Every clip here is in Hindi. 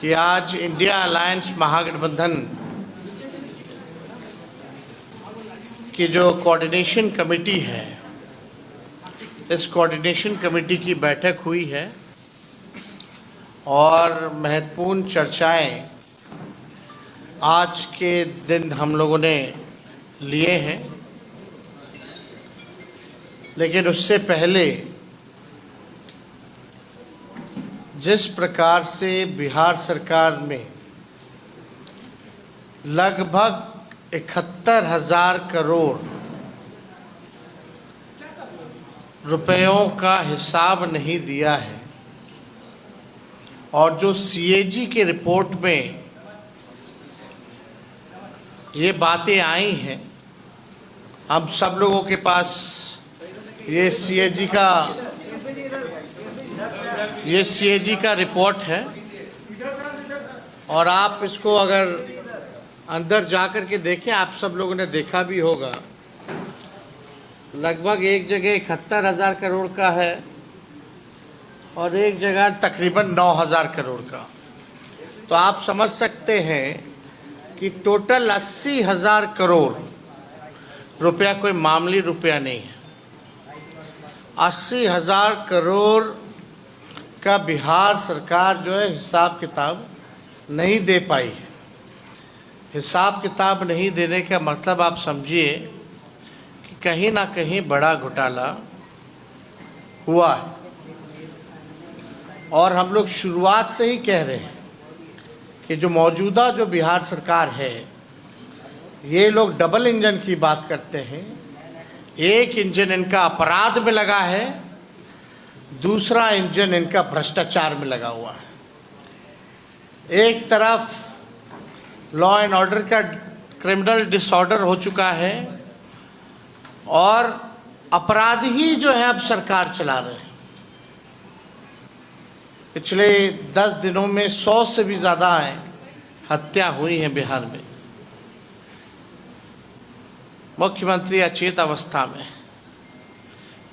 कि आज इंडिया अलायंस महागठबंधन की जो कोऑर्डिनेशन कमेटी है, इस कोऑर्डिनेशन कमेटी की बैठक हुई है और महत्वपूर्ण चर्चाएं आज के दिन हम लोगों ने लिए हैं। लेकिन उससे पहले जिस प्रकार से बिहार सरकार में लगभग 71,000 करोड़ रुपयों का हिसाब नहीं दिया है और जो सीएजी के रिपोर्ट में ये बातें आई हैं, हम सब लोगों के पास ये सीएजी का रिपोर्ट है और आप इसको अगर अंदर जा कर के देखें, आप सब लोगों ने देखा भी होगा, लगभग एक जगह 71,000 करोड़ का है और एक जगह तकरीबन 9,000 करोड़ का। तो आप समझ सकते हैं कि टोटल 80,000 करोड़ रुपया कोई मामूली रुपया नहीं है। 80,000 करोड़ का बिहार सरकार जो है हिसाब किताब नहीं दे पाई है। हिसाब किताब नहीं देने का मतलब आप समझिए कि कहीं ना कहीं बड़ा घोटाला हुआ है। और हम लोग शुरुआत से ही कह रहे हैं कि जो मौजूदा जो बिहार सरकार है, ये लोग डबल इंजन की बात करते हैं। एक इंजन इनका अपराध में लगा है, दूसरा इंजन इनका भ्रष्टाचार में लगा हुआ है। एक तरफ लॉ एंड ऑर्डर का क्रिमिनल डिसऑर्डर हो चुका है और अपराध ही जो है अब सरकार चला रहे हैं। पिछले 10 दिनों में 100 से भी ज़्यादा हत्या हुई है बिहार में। मुख्यमंत्री अचेत अवस्था में।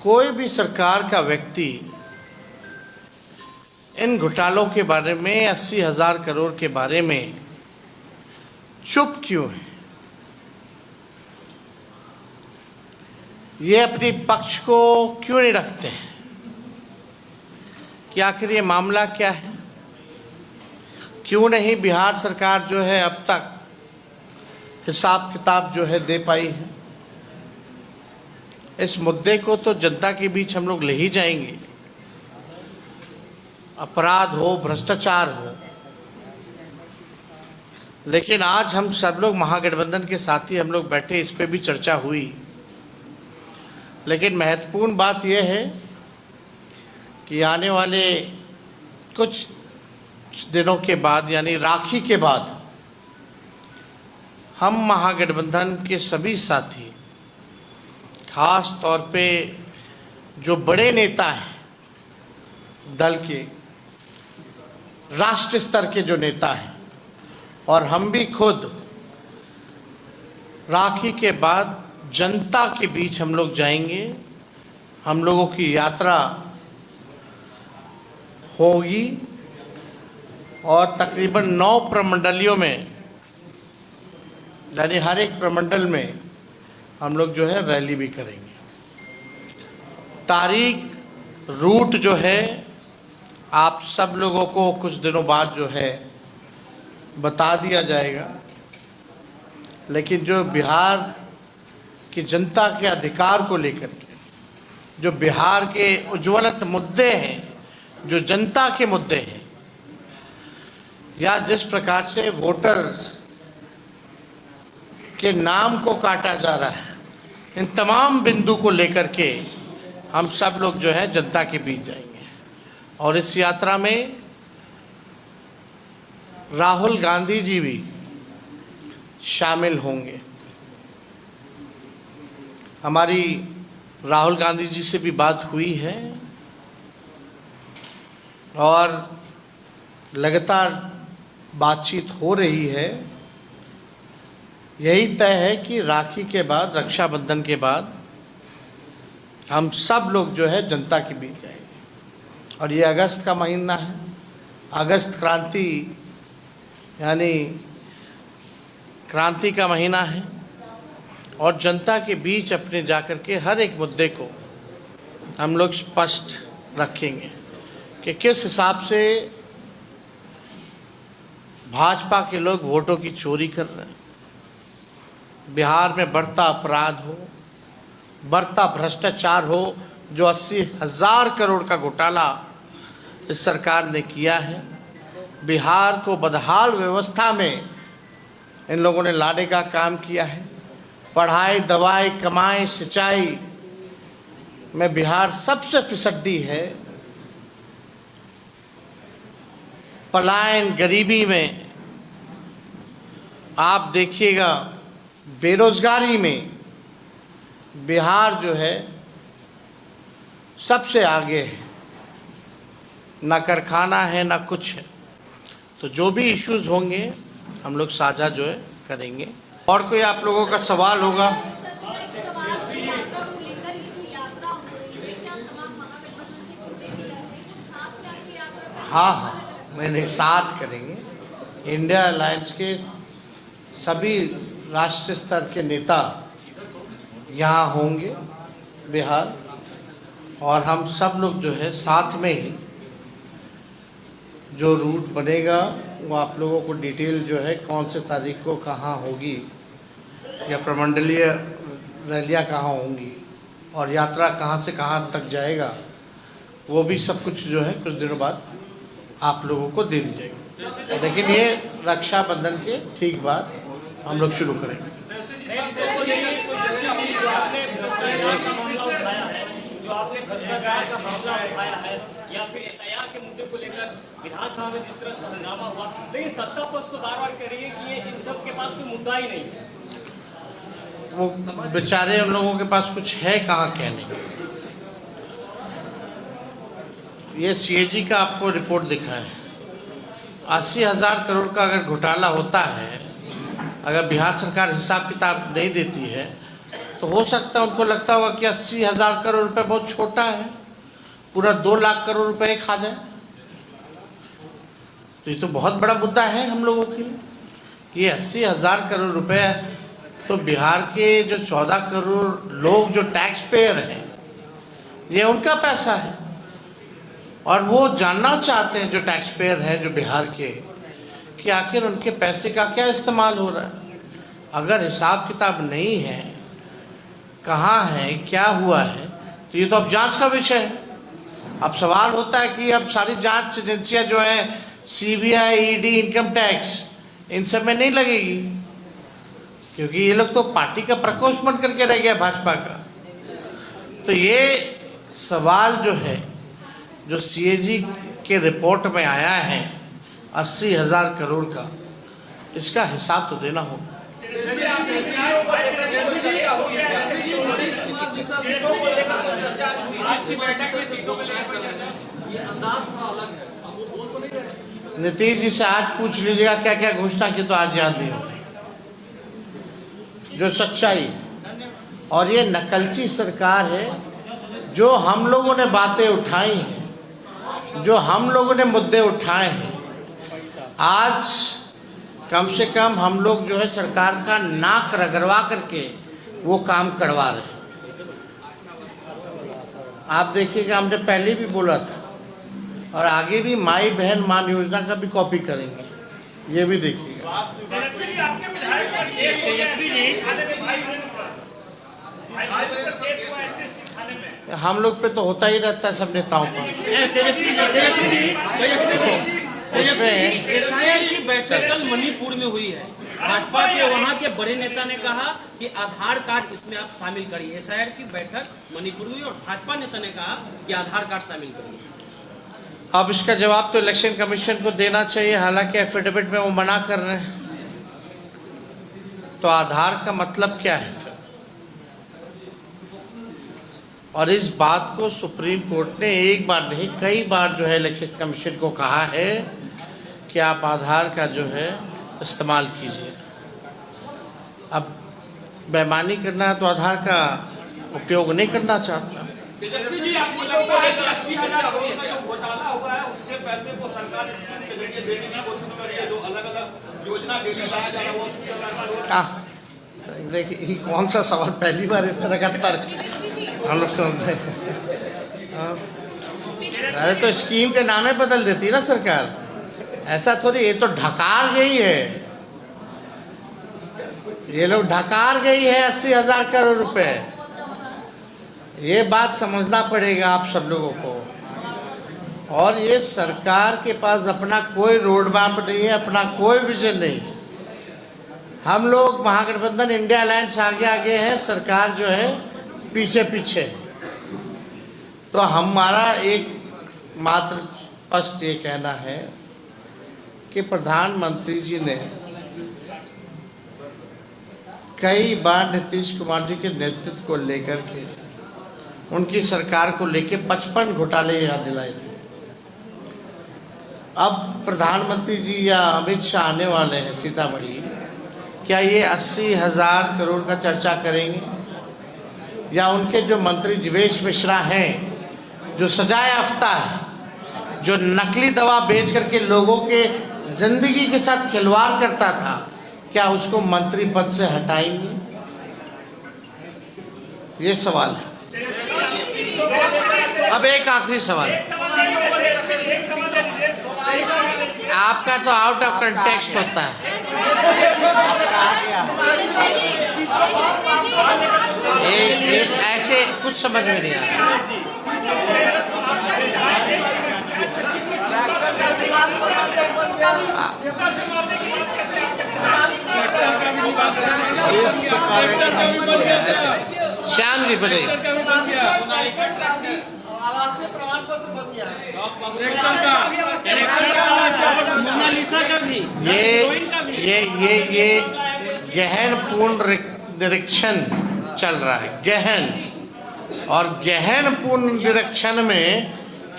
कोई भी सरकार का व्यक्ति इन घोटालों के बारे में, 80,000 करोड़ के बारे में चुप क्यों है? ये अपनी पक्ष को क्यों नहीं रखते हैं कि आखिर ये मामला क्या है? क्यों नहीं बिहार सरकार जो है अब तक हिसाब किताब जो है दे पाई है? इस मुद्दे को तो जनता के बीच हम लोग ले ही जाएंगे। अपराध हो, भ्रष्टाचार हो, लेकिन आज हम सब लोग महागठबंधन के साथी हम लोग बैठे, इस पे भी चर्चा हुई। लेकिन महत्वपूर्ण बात यह है कि आने वाले कुछ दिनों के बाद, यानी राखी के बाद, हम महागठबंधन के सभी साथी, खास तौर पे जो बड़े नेता हैं दल के, राष्ट्रीय स्तर के जो नेता हैं, और हम भी खुद राखी के बाद जनता के बीच हम लोग जाएंगे। हम लोगों की यात्रा होगी और तकरीबन 9 प्रमंडलियों में, यानी हर एक प्रमंडल में हम लोग जो है रैली भी करेंगे। तारीख, रूट जो है आप सब लोगों को कुछ दिनों बाद जो है बता दिया जाएगा। लेकिन जो बिहार की जनता के अधिकार को लेकर के, जो बिहार के उज्ज्वलत मुद्दे हैं, जो जनता के मुद्दे हैं, या जिस प्रकार से वोटर्स के नाम को काटा जा रहा है, इन तमाम बिंदु को लेकर के हम सब लोग जो है जनता के बीच जाएंगे। और इस यात्रा में राहुल गांधी जी भी शामिल होंगे। हमारी राहुल गांधी जी से भी बात हुई है और लगातार बातचीत हो रही है। यही तय है कि राखी के बाद, रक्षाबंधन के बाद हम सब लोग जो है जनता के बीच जाएंगे। और ये अगस्त का महीना है, अगस्त क्रांति यानी क्रांति का महीना है और जनता के बीच अपने जाकर के हर एक मुद्दे को हम लोग स्पष्ट रखेंगे कि किस हिसाब से भाजपा के लोग वोटों की चोरी कर रहे हैं, बिहार में बढ़ता अपराध हो, बढ़ता भ्रष्टाचार हो, जो 80,000 करोड़ का घोटाला इस सरकार ने किया है, बिहार को बदहाल व्यवस्था में इन लोगों ने लाने का काम किया है। पढ़ाई, दवाई, कमाई, सिंचाई में बिहार सबसे फिसड्डी है। पलायन, गरीबी में आप देखिएगा, बेरोजगारी में बिहार जो है सबसे आगे है, ना कारखाना है ना कुछ है। तो जो भी इश्यूज होंगे हम लोग साझा जो है करेंगे। और कोई आप लोगों का सवाल होगा? हाँ, मैंने साथ करेंगे। इंडिया अलायंस के सभी राष्ट्रीय स्तर के नेता यहाँ होंगे बिहार, और हम सब लोग जो है साथ में ही जो रूट बनेगा वो आप लोगों को डिटेल जो है कौन से तारीख को कहाँ होगी, या प्रमंडलीय रैलियाँ कहाँ होंगी और यात्रा कहाँ से कहाँ तक जाएगा, वो भी सब कुछ जो है कुछ दिनों बाद आप लोगों को दे दी जाएगी। लेकिन ये रक्षाबंधन के ठीक बाद हम लोग शुरू करेंगे। जो आपने भ्रष्टाचार का मामला उठाया है या फिर एसआईआर के मुद्दे को लेकर विधानसभा में जिस तरह से हंगामा हुआ, लेकिन सत्ता पक्ष तो बार-बार कह रही है कि ये इन सब के पास कोई मुद्दा ही नहीं है। वो बेचारे उन लोगों के पास कुछ है कहाँ कहने। ये सीएजी का आपको रिपोर्ट दिखा है, 80,000 करोड़ का अगर घोटाला होता है, अगर बिहार सरकार हिसाब किताब नहीं देती है तो हो सकता है उनको लगता होगा कि 80,000 करोड़ रुपए बहुत छोटा है, पूरा 2 लाख करोड़ रुपए खा जाए। तो ये तो बहुत बड़ा मुद्दा है हम लोगों के लिए। ये 80,000 करोड़ रुपए तो बिहार के जो 14 करोड़ लोग जो टैक्स पेयर हैं, ये उनका पैसा है, और वो जानना चाहते हैं जो टैक्स पेयर हैं जो बिहार के, कि आखिर उनके पैसे का क्या इस्तेमाल हो रहा है। अगर हिसाब किताब नहीं है, कहाँ है, क्या हुआ है, तो ये तो अब जांच का विषय है। अब सवाल होता है कि अब सारी जांच एजेंसियां जो हैं, सीबीआई, ईडी, इनकम टैक्स, इन सब में नहीं लगेगी, क्योंकि ये लोग तो पार्टी का प्रकोष्ठ बन करके रह गया भाजपा का। तो ये सवाल जो है, जो सीएजी के रिपोर्ट में आया है 80,000 करोड़ का, इसका हिसाब तो देना होगा। नीतीश जी से आज पूछ लीजिएगा क्या क्या घोषणा की, तो आज याद नहीं होगी। जो सच्चाई और ये नकलची सरकार है, जो हम लोगों ने बातें उठाई हैं, जो हम लोगों ने मुद्दे उठाए हैं, आज कम से कम हम लोग जो है सरकार का नाक रगड़वा करके वो काम करवा रहे हैं। आप देखिएगा, हमने पहले भी बोला था और आगे भी माई बहन मान योजना का भी कॉपी करेंगे, ये भी देखिएगा। हम लोग पे तो होता ही रहता है सब नेताओं पर। एसआईआर की बैठक कल मणिपुर में हुई है। भाजपा के वहां के बड़े नेता ने कहा कि आधार कार्ड इसमें आप शामिल करिए। एसआईआर की बैठक मणिपुर में, और भाजपा नेता ने कहा कि आधार कार्ड शामिल करिए। अब इसका जवाब तो इलेक्शन कमीशन को देना चाहिए, हालांकि एफिडेविट में वो मना कर रहे हैं। तो आधार का मतलब क्या है फिर? और इस बात को सुप्रीम कोर्ट ने एक बार नहीं कई बार जो है इलेक्शन कमीशन को कहा है कि आप आधार का जो है इस्तेमाल कीजिए। अब बेईमानी करना है तो आधार का उपयोग नहीं करना चाहता। तेजस्वी जी, आपको लगता है कि 80,000 करोड़ का जो घोटाला हुआ है उसके पैसे को सरकार स्कीम के जरिए देने की कोशिश कर रही है, जो अलग अलग योजना डेली लाया जा रहा है वो 80,000 करोड़। क्या देखिए, ये कौन सा सवाल, पहली बार इस तरह का तर्क हम लोग सुन रहे हैं। हाँ। अरे तो स्कीम के नामे बदल देती है ना सरकार, ऐसा थोड़ी, ये तो ढकार गई है, ये लोग ढकार गई है 80,000 करोड़ रुपए। ये बात समझना पड़ेगा आप सब लोगों को। और ये सरकार के पास अपना कोई रोड मैप नहीं है, अपना कोई विजन नहीं। हम लोग महागठबंधन इंडिया अलायंस आगे आगे है, सरकार जो है पीछे पीछे। तो हमारा एक मात्र स्पष्ट ये कहना है कि प्रधानमंत्री जी ने कई बार नीतीश कुमार जी के नेतृत्व को लेकर के, उनकी सरकार को लेकर 55 घोटाले याद दिलाए थे। अब प्रधानमंत्री जी या अमित शाह आने वाले हैं सीतामढ़ी, क्या ये 80,000 करोड़ का चर्चा करेंगे, या उनके जो मंत्री जीवेश मिश्रा हैं, जो सजाए याफ्ता है, जो नकली दवा बेच करके लोगों के जिंदगी के साथ खिलवाड़ करता था, क्या उसको मंत्री पद से हटाएंगे? ये सवाल है। अब एक आखिरी सवाल, आपका तो आउट ऑफ कंटेक्स्ट होता है। ऐसे कुछ समझ में नहीं आ रहा। श्याम जी बोले, आवासीय प्रमाण पत्र बन गया है। मोनालिसा का भी, ये गहन पूर्ण निरीक्षण चल रहा है, गहन। और गहन पूर्ण निरीक्षण में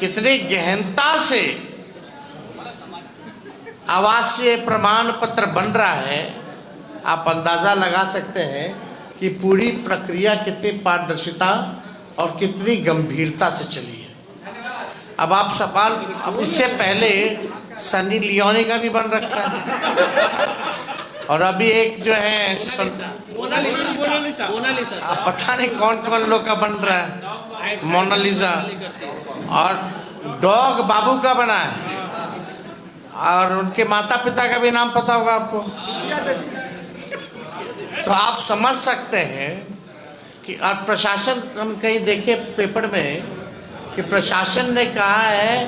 कितनी गहनता से आवासीय प्रमाण पत्र बन रहा है, आप अंदाजा लगा सकते हैं कि पूरी प्रक्रिया कितनी पारदर्शिता और कितनी गंभीरता से चली है। अब आप सवाल, अब इससे पहले सनी लियोनी का भी बन रखा है, और अभी एक जो है मोनालिसा अब पता नहीं कौन कौन लोग का बन रहा है, मोनालिसा। और डॉग बाबू का बना है, और उनके माता पिता का भी नाम पता होगा आपको। तो आप समझ सकते हैं कि और प्रशासन, हम कहीं देखे पेपर में कि प्रशासन ने कहा है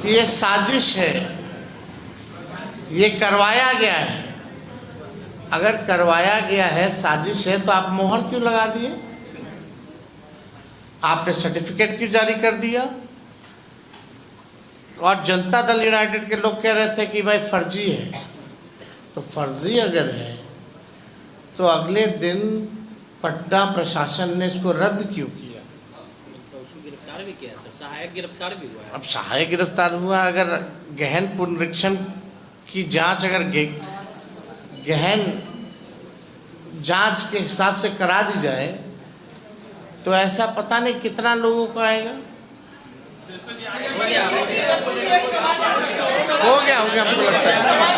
कि ये साजिश है, ये करवाया गया है। अगर करवाया गया है, साजिश है, तो आप मोहर क्यों लगा दिए? आपने सर्टिफिकेट क्यों जारी कर दिया? और जनता दल यूनाइटेड के लोग कह रहे थे कि भाई फर्जी है। तो फर्जी अगर है तो अगले दिन पटना प्रशासन ने इसको रद्द क्यों किया? तो उसको गिरफ्तार भी किया सर, सहायक गिरफ्तार भी हुआ है। अब सहायक गिरफ्तार हुआ, अगर गहन पुनरीक्षण की जांच अगर गहन जांच के हिसाब से करा दी जाए तो ऐसा पता नहीं कितना लोगों को आएगा। हो गया हमको लगता है।